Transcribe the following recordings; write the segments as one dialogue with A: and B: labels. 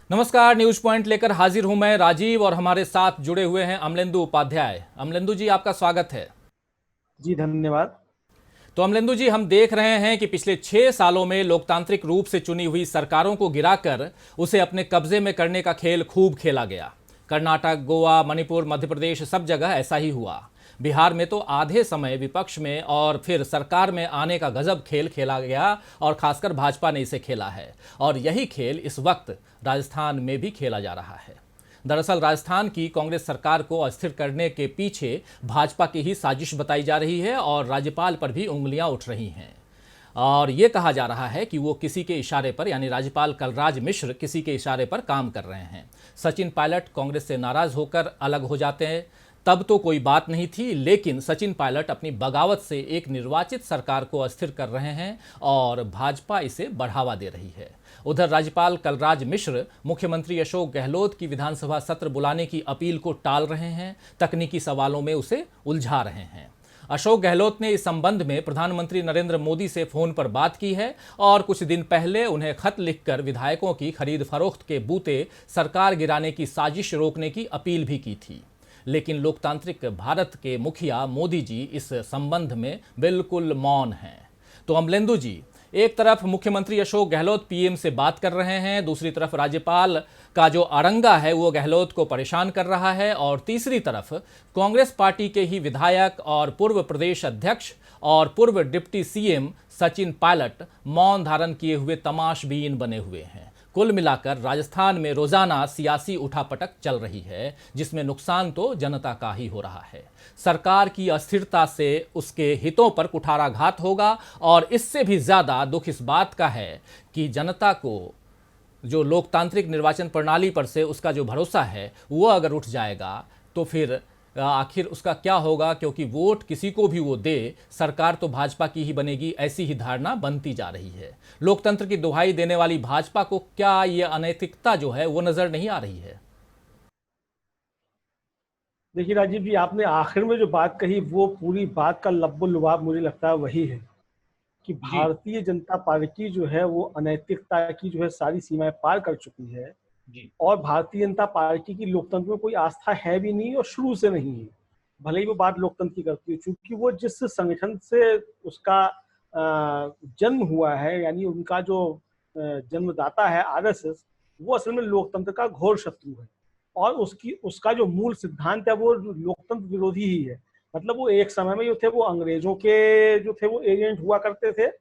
A: नमस्कार, news point लेकर हाजिर हूं मैं राजीव और हमारे साथ जुड़े हुए हैं अमलेंदु उपाध्याय। अमलेंदु जी, आपका स्वागत है।
B: जी धन्यवाद।
A: तो अमलेंदु जी, हम देख रहे हैं कि पिछले 6 सालों में लोकतांत्रिक रूप से चुनी हुई सरकारों को गिराकर उसे अपने कब्जे में करने का खेल खूब खेला गया। कर्नाटक, गोवा, मणिपुर, मध्य प्रदेश, सब जगह ऐसा ही हुआ। बिहार में तो आधे समय विपक्ष में और फिर सरकार में आने का गजब खेल खेला गया और खासकर भाजपा ने इसे खेला है। और यही खेल इस वक्त राजस्थान में भी खेला जा रहा है। दरअसल राजस्थान की कांग्रेस सरकार को अस्थिर करने के पीछे भाजपा की ही साजिश बताई जा रही है और राज्यपाल पर भी उंगलियां उठ रही हैं। और ये कहा जा रहा है कि वो किसी के इशारे पर, यानी राज्यपाल कलराज मिश्र किसी के इशारे पर काम कर रहे हैं। सचिन पायलट कांग्रेस से नाराज होकर अलग हो जाते हैं तब तो कोई बात नहीं थी, लेकिन सचिन पायलट अपनी बगावत से एक निर्वाचित सरकार को अस्थिर कर रहे हैं और भाजपा इसे बढ़ावा दे रही है। उधर राज्यपाल कलराज मिश्र मुख्यमंत्री अशोक गहलोत की विधानसभा सत्र बुलाने की अपील को टाल रहे हैं, तकनीकी सवालों में उसे उलझा रहे हैं। अशोक गहलोत ने इस संबंध में प्रधानमंत्री नरेंद्र मोदी से फोन पर बात की है और कुछ दिन पहले उन्हें खत लिखकर विधायकों की खरीद फरोख्त के बूते सरकार गिराने की साजिश रोकने की अपील भी की थी। लेकिन लोकतांत्रिक भारत के मुखिया मोदी जी इस संबंध में बिल्कुल मौन हैं। तो अमलेंदु जी, एक तरफ मुख्यमंत्री अशोक गहलोत पीएम से बात कर रहे हैं, दूसरी तरफ राज्यपाल का जो अड़ंगा है वो गहलोत को परेशान कर रहा है, और तीसरी तरफ कांग्रेस पार्टी के ही विधायक और पूर्व प्रदेश अध्यक्ष और पूर्व डिप्टी सीएम सचिन पायलट मौन धारण किए हुए तमाशबीन बने हुए हैं। कुल मिलाकर राजस्थान में रोजाना सियासी उठापटक चल रही है, जिसमें नुकसान तो जनता का ही हो रहा है। सरकार की अस्थिरता से उसके हितों पर कुठाराघात होगा, और इससे भी ज्यादा दुख इस बात का है कि जनता को जो लोकतांत्रिक निर्वाचन प्रणाली पर से उसका जो भरोसा है वो अगर उठ जाएगा तो फिर आखिर उसका क्या होगा, क्योंकि वोट किसी को भी वो दे, सरकार तो भाजपा की ही बनेगी, ऐसी ही धारणा बनती जा रही है। लोकतंत्र की दुहाई देने वाली भाजपा को क्या ये अनैतिकता जो है वो नजर नहीं आ रही है?
B: देखिए राजीव जी, आपने आखिर में जो बात कही वो पूरी बात का लब्बो लुबाब मुझे लगता है वही है कि
A: जी।
B: भारतीय जनता पार्टी जो है वो अनैतिकता की जो है सारी सीमाएं पार कर चुकी है।
A: जी।
B: और भारतीय जनता पार्टी की लोकतंत्र में कोई आस्था है भी नहीं और शुरू से नहीं है। भले ही वो बात लोकतंत्र की करती है, चूंकि वो जिस संगठन से उसका जन्म हुआ है, यानी उनका जो जन्मदाता है आरएसएस, वो असल में लोकतंत्र का घोर शत्रु है। और उसका जो मूल सिद्धांत है वो लोकतंत्र विरोधी ही है। मतलब वो एक समय में जो थे वो अंग्रेजों के जो थे वो एजेंट हुआ करते थे,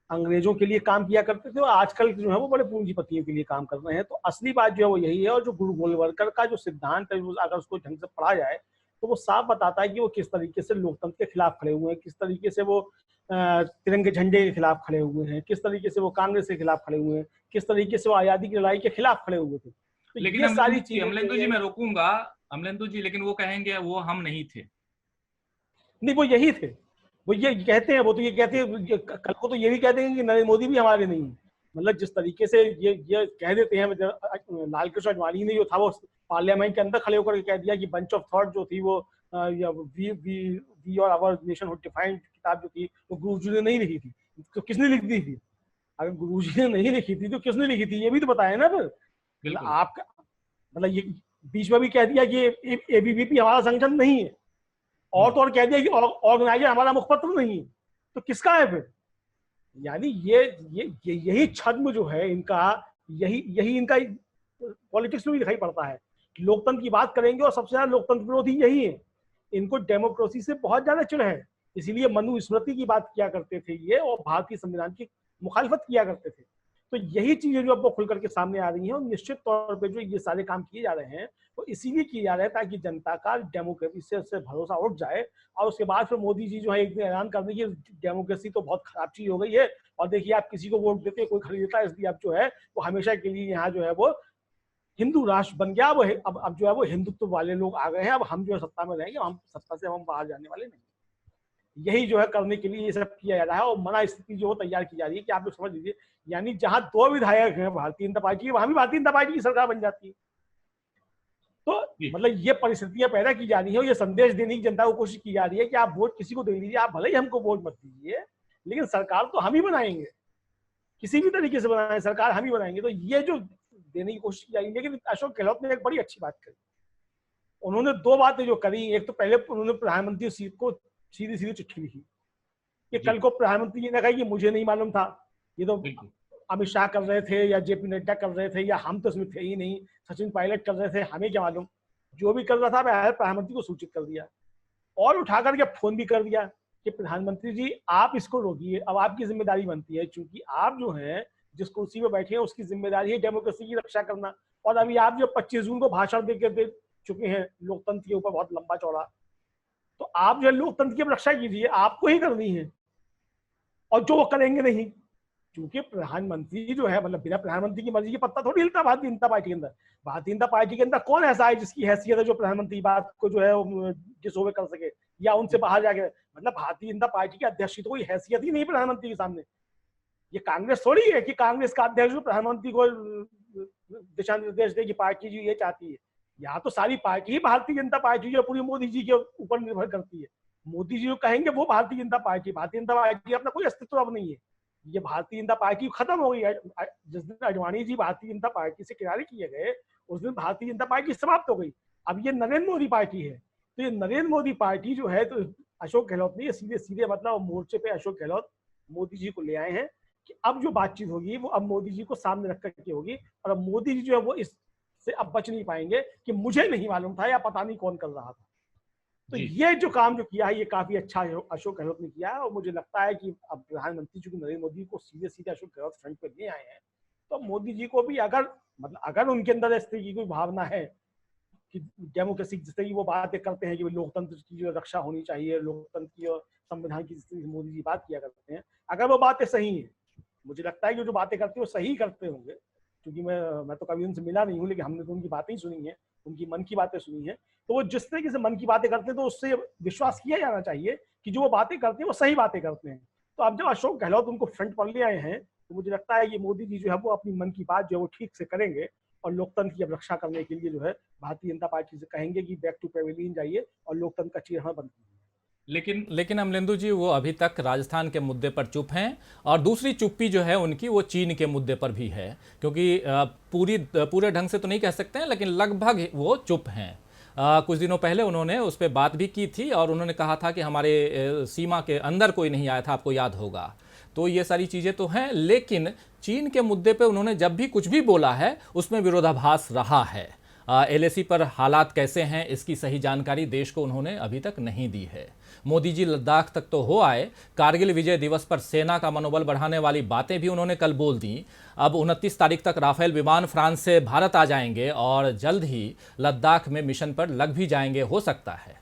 B: अंग्रेजों के लिए काम किया करते थे, और आजकल जो है वो बड़े पूंजीपतियों के लिए काम कर रहे हैं। तो असली बात जो है वो यही है। और जो गुरु गोलवलकर का जो सिद्धांत है, अगर उसको ढंग से पढ़ा जाए तो वो साफ बताता है कि वो किस तरीके से लोकतंत्र के खिलाफ खड़े हुए हैं, किस तरीके से वो तिरंगे झंडे के खिलाफ खड़े हुए हैं, किस तरीके से वो कांग्रेस के खिलाफ खड़े हुए हैं, किस तरीके से वो आजादी की लड़ाई के खिलाफ खड़े हुए थे। तो
A: लेकिन
B: ये सारी चीजें जो
A: अमलेंदु जी
B: है,
A: मैं रोकूंगा। अमलेंदु जी, लेकिन वो कहेंगे वो हम नहीं थे।
B: नहीं वो यही थे। वो ये कहते हैं, वो तो ये कहते हैं, कल को तो ये भी कह देंगे कि नरेंद्र मोदी भी हमारे नहीं है। मतलब जिस तरीके से ये कह देते हैं, लाल कृष्ण आडवाणी ने जो था वो पार्लियामेंट के अंदर खड़े होकर कह दिया कि बंच ऑफ थॉट जो थी वो वी और आवर नेशन डिफाइंड किताब जो थी वो गुरुजी ने नहीं लिखी थी। तो किसने लिख दी थी? अगर गुरुजी ने नहीं लिखी थी तो किसने लिखी थी, ये भी तो बताया ना फिर। मतलब
A: बिल्कुल।
B: आपका मतलब ये बीच में भी कह दिया कि एबीवीपी हमारा संगठन नहीं है, और तो और कह दिया कि ऑर्गेनाइजर हमारा मुखपत्र नहीं है। तो किसका है फिर? यानी यही छद्म जो है इनका, यही यही इनका पॉलिटिक्स में भी दिखाई पड़ता है। लोकतंत्र की बात करेंगे और सबसे ज्यादा लोकतंत्र विरोधी यही है। इनको डेमोक्रेसी से बहुत ज्यादा चिढ़ है। इसीलिए मनुस्मृति की बात किया करते थे ये, और भारतीय संविधान की मुखालिफत किया करते थे। तो यही चीजें जो अब वो खुल करके सामने आ रही हैं, और निश्चित तौर पे जो ये सारे काम किए जा रहे हैं वो इसीलिए किए जा रहे हैं ताकि जनता का डेमोक्रेसी से भरोसा उठ जाए। और उसके बाद फिर मोदी जी जो है एक दिन ऐलान कर दें कि डेमोक्रेसी तो बहुत खराब चीज हो गई है, और देखिए आप किसी को वोट देते हैं कोई खरीदता है, इसलिए अब जो है वो हमेशा के लिए यहाँ जो है वो हिंदू राष्ट्र बन गया। अब जो है वो हिंदुत्व वाले लोग आ गए हैं, अब हम जो है सत्ता में रहेंगे, हम सत्ता से हम बाहर जाने वाले नहीं। यही जो है करने के लिए ये सब किया जा रहा है, और मना स्थिति जो तैयार की जा रही है कि आप लोग समझ लीजिए, यानी जहां दो विधायक हैं भारतीय जनता पार्टी के, वहां भी भारतीय जनता पार्टी की सरकार बन जाती है। तो
A: जी।
B: मतलब ये परिस्थितियां पैदा की जा रही है, और ये संदेश देने की जनता को कोशिश की जा रही है कि आप वोट किसी को दे लीजिए, आप भले ही हमको वोट मत दीजिए, लेकिन सरकार तो हम ही बनाएंगे, किसी भी तरीके से बनाए सरकार हम ही बनाएंगे। तो ये जो देने की कोशिश की जाएगी। लेकिन अशोक गहलोत ने एक बड़ी अच्छी बात करी। उन्होंने दो बातें जो करी, एक तो पहले उन्होंने प्रधानमंत्री सीट को सीधी सीधी चिट्ठी लिखी कि
A: जी
B: कल को प्रधानमंत्री जी ने कहा कि मुझे नहीं मालूम था, ये तो
A: बिल्कुल।
B: अमित शाह कर रहे थे या जेपी नड्डा कर रहे थे, या हम तो इसमें थे ही नहीं, सचिन पायलट कर रहे थे, हमें क्या मालूम। जो भी कर रहा था मैं प्रधानमंत्री को सूचित कर दिया, और उठा करके फोन भी कर दिया कि प्रधानमंत्री जी आप इसको रोकिए, अब आपकी जिम्मेदारी बनती है, क्योंकि आप जो है जिस कुर्सी पे बैठे हैं उसकी जिम्मेदारी है डेमोक्रेसी की रक्षा करना। और अभी आप जो 25 जून को भाषण दे चुके हैं लोकतंत्र के ऊपर बहुत लंबा चौड़ा, तो आप जो है लोकतंत्र की रक्षा कीजिए, आपको ही करनी है। और जो वो करेंगे नहीं, क्योंकि प्रधानमंत्री जो है, मतलब बिना प्रधानमंत्री की मर्जी के पत्ता थोड़ी हिलता भारतीय जनता पार्टी के अंदर। भारतीय जनता पार्टी के अंदर कौन ऐसा है जिसकी हैसियत है जो प्रधानमंत्री बात को जो है डिसओबे कर सके या उनसे बाहर जाके, मतलब भारतीय जनता पार्टी के अध्यक्ष की तो कोई हैसियत ही नहीं प्रधानमंत्री के सामने। ये कांग्रेस थोड़ी है कि कांग्रेस का अध्यक्ष प्रधानमंत्री को दिशा निर्देश दे कि पार्टी जी ये चाहती है। यहाँ तो सारी पार्टी ही भारतीय जनता पार्टी जो पूरी मोदी जी के ऊपर निर्भर करती है। मोदी जी जो कहेंगे वो भारतीय जनता पार्टी अपना कोई अस्तित्व अब नहीं है। ये भारतीय जनता पार्टी खत्म हो गई है। जिस दिन अडवाणी जी भारतीय जनता पार्टी से किनारे किए गए उस दिन भारतीय जनता पार्टी समाप्त हो गई। अब ये नरेंद्र मोदी पार्टी है, तो ये नरेंद्र मोदी पार्टी जो है, तो अशोक गहलोत ने ये सीधे सीधे मतलब मोर्चे पे अशोक गहलोत मोदी जी को ले आए हैं कि अब जो बातचीत होगी वो अब मोदी जी को सामने रख करके होगी, और अब मोदी जी जो है वो इससे अब बच नहीं पाएंगे कि मुझे नहीं मालूम था या पता नहीं कौन कर रहा था। तो
A: जी
B: ये जो काम जो किया है ये काफी अच्छा अशोक गहलोत ने किया है, और मुझे लगता है कि अब प्रधानमंत्री जी नरेंद्र मोदी को सीधे सीधे अशोक गहलोत फ्रंट पे ले आए हैं, तो मोदी जी को भी अगर मतलब अगर उनके अंदर इस तरह की कोई भावना है कि डेमोक्रेसी जिस तरह की वो बातें करते हैं कि लोकतंत्र की जो रक्षा होनी चाहिए, लोकतंत्र की और संविधान की जिस तरह से मोदी जी बात किया करते हैं, अगर वो बातें सही है, मुझे लगता है कि जो बातें करते हैं वो सही करते होंगे, क्योंकि मैं तो कभी उनसे मिला नहीं हूँ, लेकिन हमने तो उनकी बातें ही सुनी है, उनकी मन की बातें सुनी है। तो वो जिस तरीके से मन की बातें करते हैं तो उससे विश्वास किया जाना चाहिए कि जो वो बातें करते हैं वो सही बातें करते हैं। तो अब जब अशोक गहलोत उनको फ्रंट पर ले आए हैं, तो मुझे लगता है कि मोदी जी जो है वो अपनी मन की बात जो है वो ठीक से करेंगे, और लोकतंत्र की रक्षा करने के लिए जो है भारतीय जनता पार्टी से कहेंगे कि बैक टू पेविलियन जाइए और लोकतंत्र का चेहरा बन कीजिए।
A: लेकिन अमलेंदु जी वो अभी तक राजस्थान के मुद्दे पर चुप हैं, और दूसरी चुप्पी जो है उनकी वो चीन के मुद्दे पर भी है, क्योंकि पूरे ढंग से तो नहीं कह सकते हैं लेकिन लगभग वो चुप हैं। कुछ दिनों पहले उन्होंने उस पर बात भी की थी और उन्होंने कहा था कि हमारे सीमा के अंदर कोई नहीं आया था, आपको याद होगा। तो ये सारी चीज़ें तो हैं, लेकिन चीन के मुद्दे पे उन्होंने जब भी कुछ भी बोला है उसमें विरोधाभास रहा है। एलएसी पर हालात कैसे हैं इसकी सही जानकारी देश को उन्होंने अभी तक नहीं दी है। मोदी जी लद्दाख तक तो हो आए, कारगिल विजय दिवस पर सेना का मनोबल बढ़ाने वाली बातें भी उन्होंने कल बोल दी। अब 29 तारीख तक राफेल विमान फ्रांस से भारत आ जाएंगे और जल्द ही लद्दाख में मिशन पर लग भी जाएंगे, हो सकता है,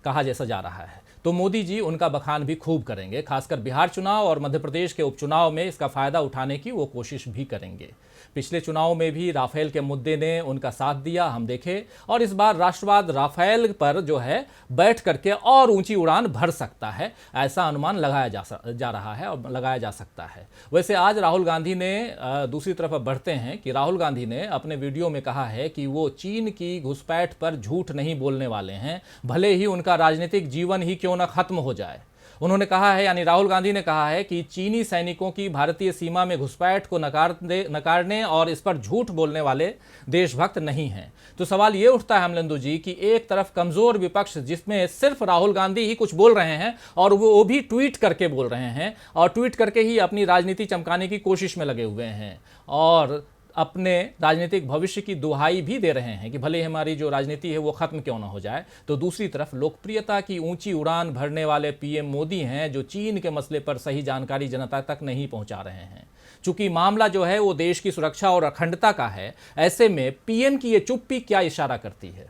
A: कहा जैसा जा रहा है। तो मोदी जी उनका बखान भी खूब करेंगे, खासकर बिहार चुनाव और मध्य प्रदेश के उपचुनाव में इसका फायदा उठाने की वो कोशिश भी करेंगे। पिछले चुनाव में भी राफेल के मुद्दे ने उनका साथ दिया, हम देखे, और इस बार राष्ट्रवाद राफेल पर जो है बैठ करके और ऊंची उड़ान भर सकता है, ऐसा अनुमान लगाया जा रहा है और लगाया जा सकता है। वैसे आज राहुल गांधी ने दूसरी तरफ बढ़ते हैं कि राहुल गांधी ने अपने वीडियो में कहा है कि वो चीन की घुसपैठ पर झूठ नहीं बोलने वाले हैं, भले ही उनका राजनीतिक जीवन ही क्यों न खत्म हो जाए। उन्होंने कहा है, यानी राहुल गांधी ने कहा है कि चीनी सैनिकों की भारतीय सीमा में घुसपैठ को नकारने और इस पर झूठ बोलने वाले देशभक्त नहीं हैं। तो सवाल ये उठता है अमलेंदु जी कि एक तरफ कमजोर विपक्ष जिसमें सिर्फ राहुल गांधी ही कुछ बोल रहे हैं और वो भी ट्वीट करके बोल रहे हैं, और ट्वीट करके ही अपनी राजनीति चमकाने की कोशिश में लगे हुए हैं और अपने राजनीतिक भविष्य की दुहाई भी दे रहे हैं कि भले हमारी जो राजनीति है वो खत्म क्यों ना हो जाए। तो दूसरी तरफ लोकप्रियता की ऊंची उड़ान भरने वाले पीएम मोदी हैं जो चीन के मसले पर सही जानकारी जनता तक नहीं पहुंचा रहे हैं। चूंकि मामला जो है वो देश की सुरक्षा और अखंडता का है, ऐसे में पीएम की ये चुप्पी क्या इशारा करती है?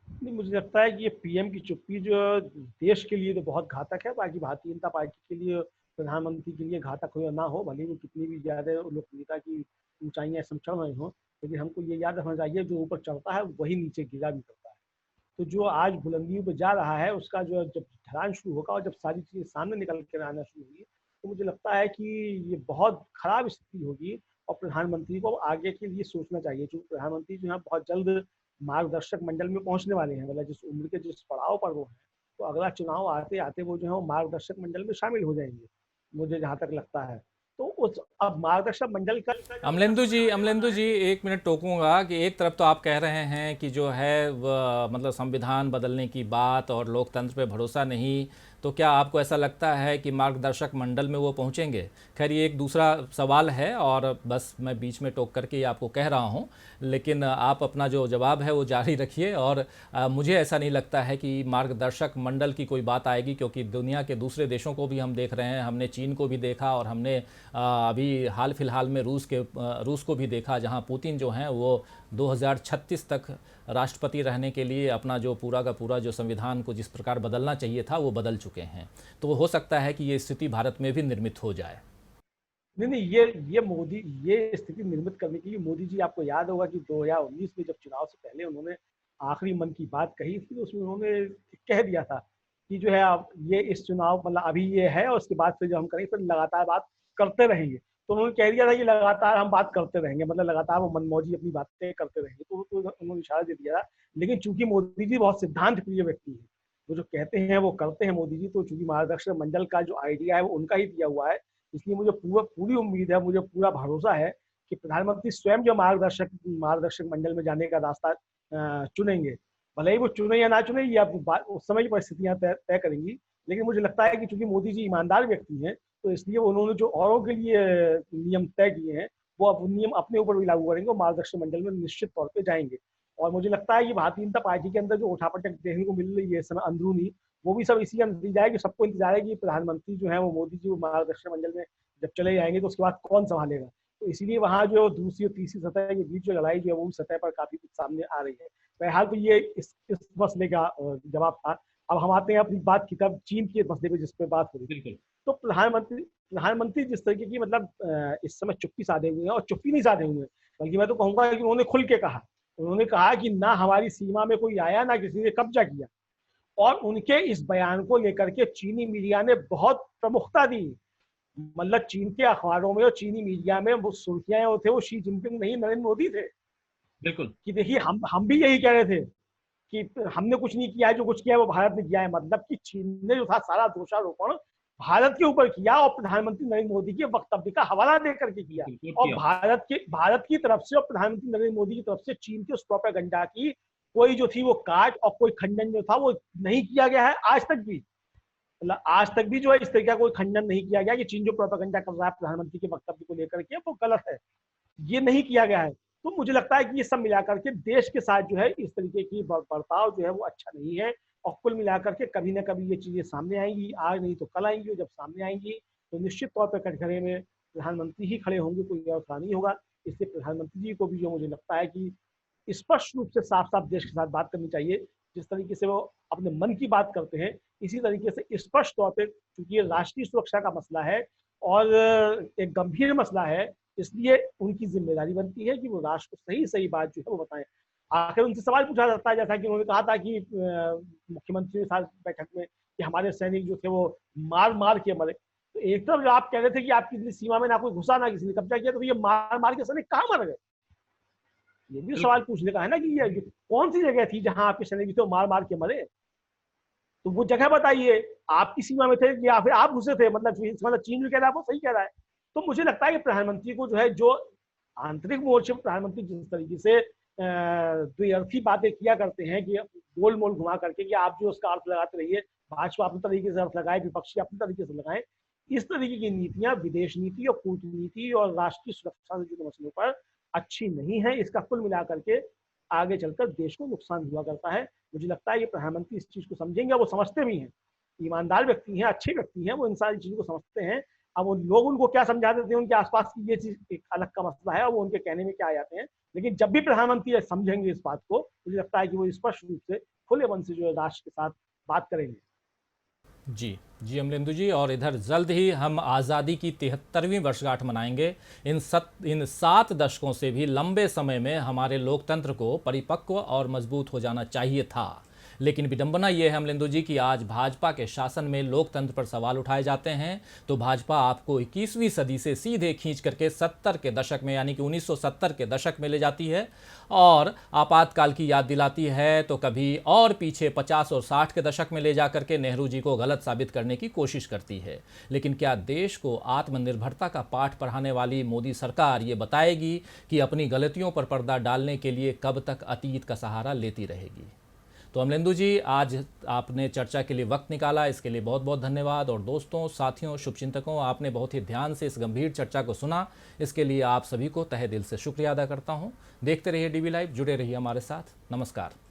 B: नहीं, मुझे लगता है कि ये पीएम की चुप्पी जो देश के लिए तो बहुत घातक है, बाकी भारतीय जनता पार्टी के लिए, प्रधानमंत्री के लिए घातक हो या ना हो, भले वो कितनी भी ज्यादा लोकप्रियता की ऊंचाइयां चढ़ रही हो, लेकिन हमको ये याद रखना चाहिए जो ऊपर चढ़ता है वही नीचे गिरा भी करता है। तो जो आज बुलंदियों पे जा रहा है उसका जो जब ढलान शुरू होगा और जब सारी चीजें सामने निकल कर आना शुरू होगी, तो मुझे लगता है कि ये बहुत खराब स्थिति होगी, और प्रधानमंत्री को आगे के लिए सोचना चाहिए, क्योंकि प्रधानमंत्री जो है बहुत जल्द मार्गदर्शक मंडल में पहुंचने वाले हैं, मतलब जिस उम्र के जिस पड़ाव पर वो है, तो अगला चुनाव आते आते वो जो है वो मार्गदर्शक मंडल में शामिल हो जाएंगे, मुझे जहाँ तक लगता है। तो उस अब मार्गदर्शक मंडल का
A: अमलेंदु जी एक मिनट टोकूंगा कि एक तरफ तो आप कह रहे हैं कि जो है मतलब संविधान बदलने की बात और लोकतंत्र पे भरोसा नहीं, तो क्या आपको ऐसा लगता है कि मार्गदर्शक मंडल में वो पहुंचेंगे? खैर ये एक दूसरा सवाल है और बस मैं बीच में टोक करके ही आपको कह रहा हूं, लेकिन आप अपना जो जवाब है वो जारी रखिए। और मुझे ऐसा नहीं लगता है कि मार्गदर्शक मंडल की कोई बात आएगी, क्योंकि दुनिया के दूसरे देशों को भी हम देख रहे हैं, हमने चीन को भी देखा और हमने अभी हाल फिलहाल में रूस को भी देखा, जहां पुतिन जो हैं वो 2036 तक राष्ट्रपति रहने के लिए अपना जो पूरा का पूरा जो संविधान को जिस प्रकार बदलना चाहिए था वो बदल चुके हैं। तो हो सकता है कि ये स्थिति भारत में भी निर्मित हो जाए।
B: नहीं, ये स्थिति निर्मित करने के लिए मोदी जी, आपको याद होगा कि 2019 में जब चुनाव से पहले उन्होंने आखिरी मन की बात कही थी, तो उसमें उन्होंने कह दिया था कि जो है अब ये इस चुनाव मतलब अभी ये है और उसके बाद फिर जो हम करेंगे फिर लगातार बात करते रहेंगे। तो उन्होंने कह दिया था कि लगातार हम बात करते रहेंगे, मतलब लगातार वो मनमौजी अपनी बातें करते रहेंगे, तो उन्होंने इशारा दे दिया था। लेकिन चूंकि मोदी जी बहुत सिद्धांत प्रिय व्यक्ति है, वो जो कहते हैं वो करते हैं मोदी जी, तो चूंकि मार्गदर्शक मंडल का जो आइडिया है वो उनका ही दिया हुआ है, इसलिए मुझे पूरी उम्मीद है, मुझे पूरा भरोसा है कि प्रधानमंत्री स्वयं जो मार्गदर्शक मंडल में जाने का रास्ता चुनेंगे। भले ही वो चुने या ना चुने, ये अब उस समय की परिस्थितियां तय करेंगी। लेकिन मुझे लगता है कि चूंकि मोदी जी ईमानदार व्यक्ति हैं, तो इसलिए उन्होंने जो औरों के लिए नियम तय किए हैं वो अब नियम अपने ऊपर भी लागू करेंगे और मार्गदर्शक मंडल में निश्चित तौर पर जाएंगे। और मुझे लगता है कि भारतीय जनता पार्टी के अंदर जो उठापटक देखने को मिल रही है इस समय अंदरूनी, वो भी सब इसी का नतीजा है कि सबको इंतजार है कि प्रधानमंत्री जो है वो मोदी जी मार्गदर्शक मंडल में जब चले जाएंगे तो उसके बाद कौन संभालेगा। तो इसीलिए वहाँ जो दूसरी और तीसरी सतह के बीच जो लड़ाई जो है वो सतह पर काफी कुछ सामने आ रही है। बहरहाल तो ये इस मसले का जवाब था। अब हम आते हैं अपनी बात की तरफ, चीन के मसले पे जिस पे बात हो रही है। तो प्रधानमंत्री जिस तरीके की मतलब इस समय चुप्पी साधे हुए हैं, और चुप्पी नहीं साधे हुए हैं, बल्कि मैं तो कहूंगा कि उन्होंने खुल के कहा। उन्होंने कहा कि ना हमारी सीमा में कोई आया, ना किसी ने कब्जा किया। और उनके इस बयान को लेकर के चीनी मीडिया ने बहुत प्रमुखता दी। मतलब चीन के अखबारों में और चीनी मीडिया में वो सुर्खियां थे, वो शी जिनपिंग नहीं नरेंद्र मोदी थे।
A: बिल्कुल
B: कि देखिए हम भी यही कह रहे थे कि हमने कुछ नहीं किया है, जो कुछ किया है वो भारत ने किया है। मतलब कि चीन ने जो था सारा दोषारोपण भारत के ऊपर किया और प्रधानमंत्री नरेंद्र मोदी के वक्तव्य का हवाला देकर के किया। और भारत की तरफ से और प्रधानमंत्री नरेंद्र मोदी की तरफ से चीन के उस प्रोपेगेंडा की कोई जो थी वो काट और कोई खंडन जो था वो नहीं किया गया है आज तक भी। मतलब आज तक भी जो है इस तरीके का कोई खंडन नहीं किया गया कि चीन जो प्रोपेगेंडा कर रहा है प्रधानमंत्री के वक्तव्य को लेकर के वो गलत है, ये नहीं किया गया है। तो मुझे लगता है कि ये सब मिलाकर के देश के साथ जो है इस तरीके की बर्ताव जो है वो अच्छा नहीं है। और कुल मिलाकर के कभी ना कभी ये चीजें सामने आएंगी, आज नहीं तो कल आएंगी। और जब सामने आएंगी तो निश्चित तौर पर कटघरे में प्रधानमंत्री ही खड़े होंगे, कोई और खड़ा नहीं होगा। इसलिए प्रधानमंत्री जी को भी जो मुझे लगता है कि स्पष्ट रूप से साफ साफ देश के साथ बात करनी चाहिए। जिस तरीके से वो अपने मन की बात करते हैं, इसी तरीके से स्पष्ट तौर पर, क्योंकि ये राष्ट्रीय सुरक्षा का मसला है और एक गंभीर मसला है, इसलिए उनकी जिम्मेदारी बनती है कि वो राष्ट्र को सही सही बात जो है वो बताएं। आखिर उनसे सवाल पूछा जाता है, जैसा कि उन्होंने कहा था कि मुख्यमंत्री के साथ बैठक में कि हमारे सैनिक जो थे वो मार मार के मरे। तो एक तरफ जो आप कह रहे थे कि आपकी सीमा में ना कोई घुसा ना किसी ने कब्जा किया, तो ये मार मार के सैनिक कहाँ मर गए? ये भी सवाल पूछने का है ना कि ये कौन सी जगह थी जहां आपके सैनिक जो थे मार मार के मरे? तो वो जगह बताइए, आपकी सीमा में थे या फिर आप घुसे थे? मतलब चीन जो कह रहा है वो सही कह रहा है। तो मुझे लगता है कि प्रधानमंत्री को जो है, जो आंतरिक मोर्चे पर प्रधानमंत्री जिस तरीके से द्विअर्थी बातें किया करते हैं कि गोल मोल घुमा करके कि आप जो उसका अर्थ लगाते रहिए, भाजपा अपने तरीके से अर्थ लगाए, विपक्षी अपने तरीके से लगाए, इस तरीके की नीतियां विदेश नीति और कूटनीति और राष्ट्रीय सुरक्षा से जुड़े मसलों पर अच्छी नहीं है। इसका कुल मिलाकर के आगे चलकर देश को नुकसान हुआ करता है। मुझे लगता है ये प्रधानमंत्री इस चीज को समझेंगे, वो समझते भी हैं, ईमानदार व्यक्ति हैं, अच्छे व्यक्ति हैं, वो इन सारी चीजों को समझते हैं। अब वो लोग उनको क्या समझा देते हैं उनके आसपास की, ये चीज एक अलग का मसला है और वो उनके कहने में क्या आ जाते हैं। लेकिन जब भी प्रधानमंत्री समझेंगे इस बात को, मुझे लगता है कि वो स्पष्ट रूप से खुले मन से जो है राष्ट्र के साथ बात करेंगे।
A: जी अमलेंदु जी, और इधर जल्द ही हम आज़ादी की 73वीं वर्षगांठ मनाएंगे। इन 7 दशकों से भी लंबे समय में हमारे लोकतंत्र को परिपक्व और मजबूत हो जाना चाहिए था। लेकिन विडंबना यह है अमलेंदु जी कि आज भाजपा के शासन में लोकतंत्र पर सवाल उठाए जाते हैं तो भाजपा आपको 21वीं सदी से सीधे खींच करके 70 के दशक में यानी कि 1970 के दशक में ले जाती है और आपातकाल की याद दिलाती है, तो कभी और पीछे 50 और 60 के दशक में ले जाकर के नेहरू जी को गलत साबित करने की कोशिश करती है। लेकिन क्या देश को आत्मनिर्भरता का पाठ पढ़ाने वाली मोदी सरकार ये बताएगी कि अपनी गलतियों पर पर्दा डालने के लिए कब तक अतीत का सहारा लेती रहेगी? तो अमलेंदु जी, आज आपने चर्चा के लिए वक्त निकाला, इसके लिए बहुत बहुत धन्यवाद। और दोस्तों, साथियों, शुभचिंतकों, आपने बहुत ही ध्यान से इस गंभीर चर्चा को सुना, इसके लिए आप सभी को तहे दिल से शुक्रिया अदा करता हूं। देखते रहिए डीवी लाइव, जुड़े रहिए हमारे साथ। नमस्कार।